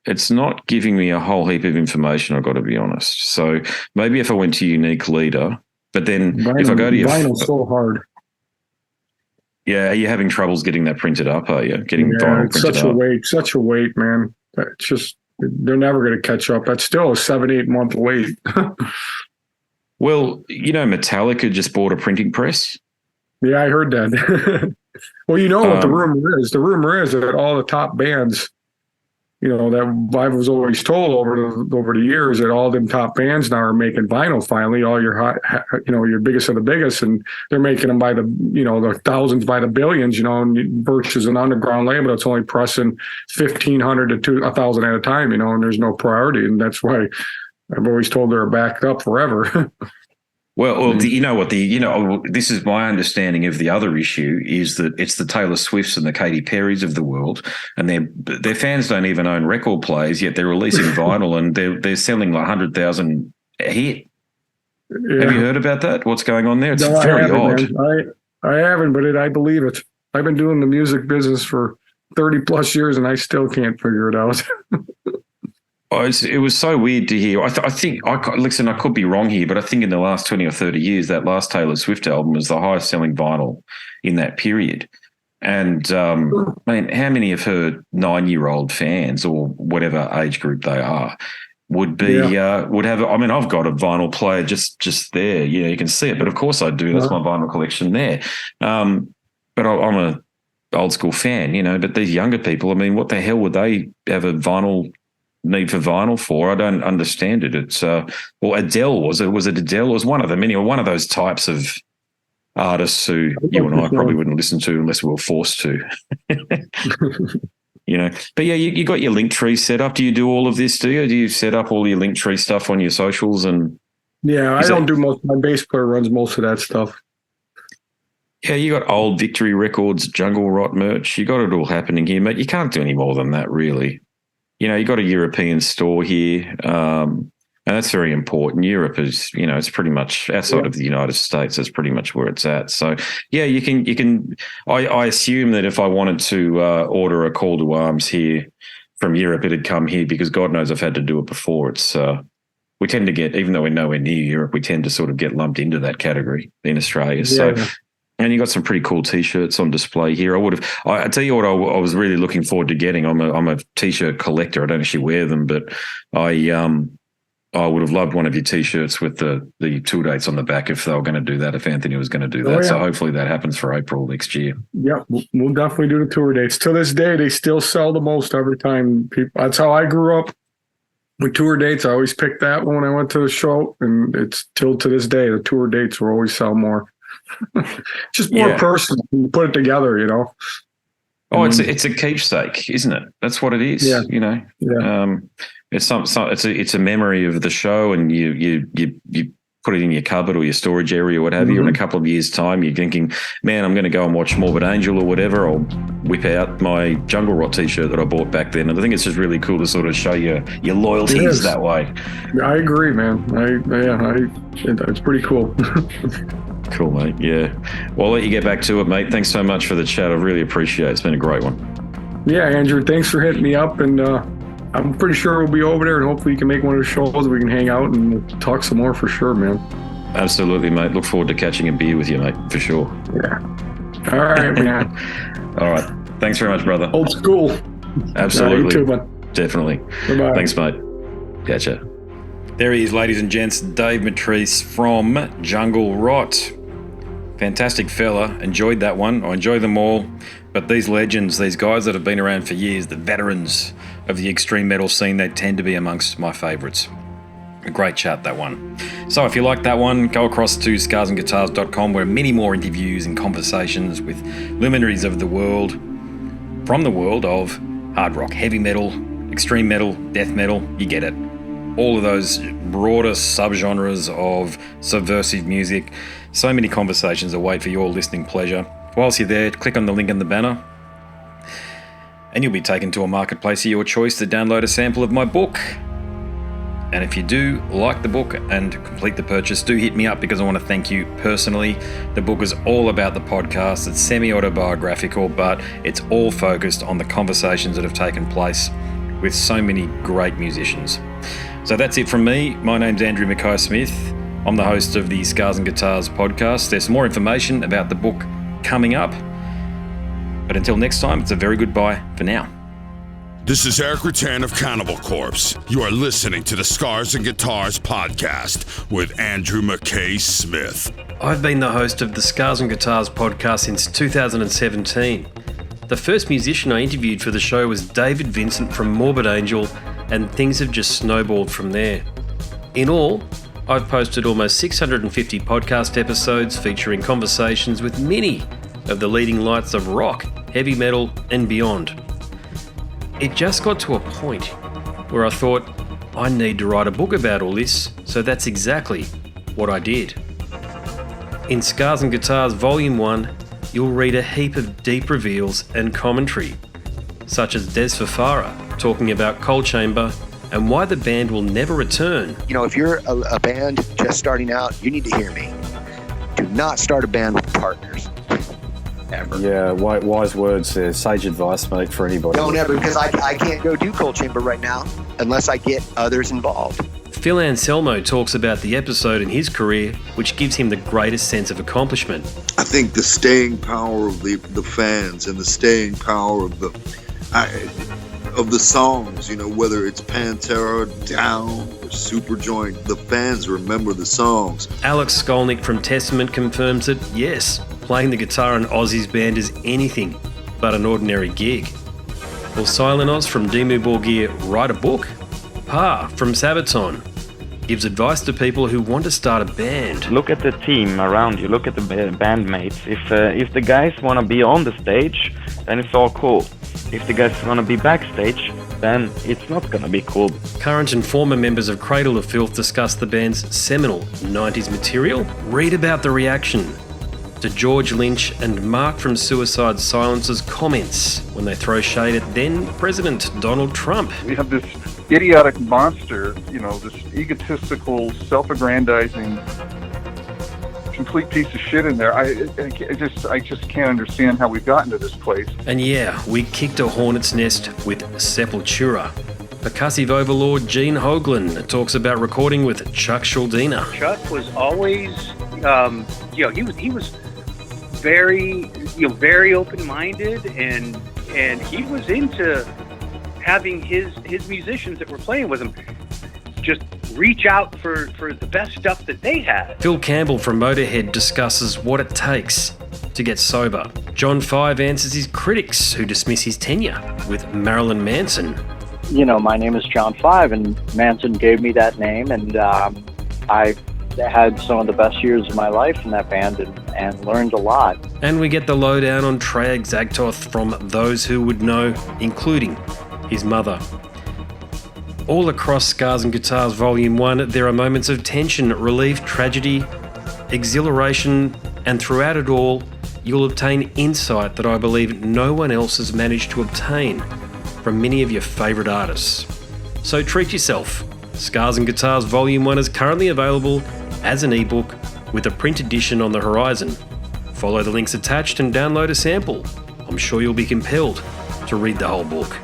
it's not giving me a whole heap of information, I've got to be honest. So maybe if I went to Unique Leader, but then if I go to your... Vinyl's so hard. Yeah, are you having troubles getting that printed up, are you? Getting vinyl it's printed up? Such a wait, man. It's just, they're never going to catch up. That's still a 7-8 month wait. Well, Metallica just bought a printing press. Yeah, I heard that. Well, what the rumor is. The rumor is that all the top bands, that I was always told over the years that all them top bands now are making vinyl finally, all your hot, your biggest of the biggest, and they're making them by the thousands, by the billions, versus an underground label that's only pressing 1,500 to 1,000 at a time, and there's no priority. And that's why I've always told they're backed up forever. Well, this is my understanding of the other issue is that it's the Taylor Swifts and the Katy Perrys of the world, and their fans don't even own record players, yet they're releasing vinyl and they're selling like 100,000 a hit. Yeah. Have you heard about that? What's going on there? It's very odd. I haven't, but I believe it. I've been doing the music business for 30 plus years, and I still can't figure it out. It was so weird to hear. I think, listen, I could be wrong here, but I think in the last 20 or 30 years, that last Taylor Swift album was the highest selling vinyl in that period. And, man, how many of her 9-year-old fans or whatever age group they are would have, I've got a vinyl player just there. You can see it, but of course I do. That's my vinyl collection there. But I'm a old school fan, but these younger people, what the hell would they have a need for vinyl for? I don't understand it. It's Adele was it Adele? It was one of them. Anyway, one of those types of artists who you and I probably wouldn't listen to unless we were forced to. But yeah, you got your Linktree set up. Do you do all of this? Do you set up all your Linktree stuff on your socials? And yeah, I don't do most. My bass player runs most of that stuff. Yeah, you got old Victory Records, Jungle Rot merch. You got it all happening here, mate. You can't do any more than that, really. You got a European store here, and that's very important. Europe is, it's pretty much outside of the United States. That's pretty much where it's at. So, yeah, you can. I assume that if I wanted to order a call to arms here from Europe, it'd come here because God knows I've had to do it before. It's we tend to get, even though we're nowhere near Europe, we tend to sort of get lumped into that category in Australia. Yeah. So. And you got some pretty cool T-shirts on display here. I tell you what, I was really looking forward to getting. I'm a T-shirt collector. I don't actually wear them, but I would have loved one of your T-shirts with the tour dates on the back if they were going to do that. If Anthony was going to do that, So hopefully that happens for April next year. Yeah, we'll definitely do the tour dates. To this day, they still sell the most every time. People. That's how I grew up with tour dates. I always picked that one when I went to the show, and it's till to this day the tour dates will always sell more. Just more personal. You put it together, Oh, it's a keepsake, isn't it? That's what it is. Yeah. Yeah. It's a memory of the show, and you put it in your cupboard or your storage area or what have you. In a couple of years' time, you're thinking, man, I'm going to go and watch Morbid Angel or whatever. I'll whip out my Jungle Rot T-shirt that I bought back then. And I think it's just really cool to sort of show your loyalties that way. I agree, man. It's pretty cool. Cool, mate. Yeah. Well, I'll let you get back to it, mate. Thanks so much for the chat. I really appreciate it. It's been a great one. Yeah, Andrew, thanks for hitting me up. And I'm pretty sure we'll be over there, and hopefully you can make one of the shows. We can hang out and we'll talk some more for sure, man. Absolutely, mate. Look forward to catching a beer with you, mate, for sure. Yeah. All right, man. All right. Thanks very much, brother. Old school. Absolutely. You too, man. Definitely. Bye-bye. Thanks, mate. Gotcha. There he is, ladies and gents, Dave Matrise from Jungle Rot. Fantastic fella. Enjoyed that one. I enjoy them all. But these legends, these guys that have been around for years, the veterans of the extreme metal scene, they tend to be amongst my favourites. A great chat, that one. So if you like that one, go across to scarsandguitars.com where many more interviews and conversations with luminaries of the world, from the world of hard rock, heavy metal, extreme metal, death metal, you get it. All of those broader subgenres of subversive music. So many conversations await for your listening pleasure. Whilst you're there, click on the link in the banner and you'll be taken to a marketplace of your choice to download a sample of my book. And if you do like the book and complete the purchase, do hit me up because I want to thank you personally. The book is all about the podcast. It's semi-autobiographical, but it's all focused on the conversations that have taken place with so many great musicians. So that's it from me. My name's Andrew Mackay-Smith. I'm the host of the Scars and Guitars podcast. There's more information about the book coming up. But until next time, it's a very good bye for now. This is Eric Rattan of Cannibal Corpse. You are listening to the Scars and Guitars podcast with Andrew Mackay-Smith. I've been the host of the Scars and Guitars podcast since 2017. The first musician I interviewed for the show was David Vincent from Morbid Angel, and things have just snowballed from there. In all, I've posted almost 650 podcast episodes featuring conversations with many of the leading lights of rock, heavy metal, and beyond. It just got to a point where I thought, I need to write a book about all this, so that's exactly what I did. In Scars and Guitars Volume 1, you'll read a heap of deep reveals and commentary, such as Des Fafara talking about Coal Chamber and why the band will never return. You know, if you're a band just starting out, you need to hear me. Do not start a band with partners. Ever. Yeah, wise words there. Sage advice, mate, for anybody. Don't ever, because I can't go do Coal Chamber right now unless I get others involved. Phil Anselmo talks about the episode in his career which gives him the greatest sense of accomplishment. I think the staying power of the fans and the staying power of the songs, you know, whether it's Pantera, Down, or Superjoint, the fans remember the songs. Alex Skolnick from Testament confirms that, yes, playing the guitar in Ozzy's band is anything but an ordinary gig. Will Silent Oz from Dimmu Borgir write a book? Pa from Sabaton gives advice to people who want to start a band. Look at the team around you, look at the bandmates. If the guys want to be on the stage, then it's all cool. If the guys want to be backstage, then it's not going to be cool. Current and former members of Cradle of Filth discuss the band's seminal 90s material. Read about the reaction to George Lynch and Mark from Suicide Silence's comments when they throw shade at then President Donald Trump. We have this idiotic monster, you know, this egotistical, self-aggrandizing, complete piece of shit in there. I just can't understand how we've gotten to this place. And yeah, we kicked a hornet's nest with Sepultura. Percussive overlord Gene Hoglan talks about recording with Chuck Schuldiner. Chuck was always, he was very open-minded, and he was into having his musicians that were playing with him just reach out for the best stuff that they had. Phil Campbell from Motorhead discusses what it takes to get sober. John Five answers his critics who dismiss his tenure with Marilyn Manson. You know, my name is John Five, and Manson gave me that name, and I had some of the best years of my life in that band and learned a lot. And we get the lowdown on Treyarch Zagtoth from those who would know, including his mother. All across Scars and Guitars Volume 1, there are moments of tension, relief, tragedy, exhilaration, and throughout it all, you'll obtain insight that I believe no one else has managed to obtain from many of your favourite artists. So treat yourself. Scars and Guitars Volume 1 is currently available as an ebook with a print edition on the horizon. Follow the links attached and download a sample. I'm sure you'll be compelled to read the whole book.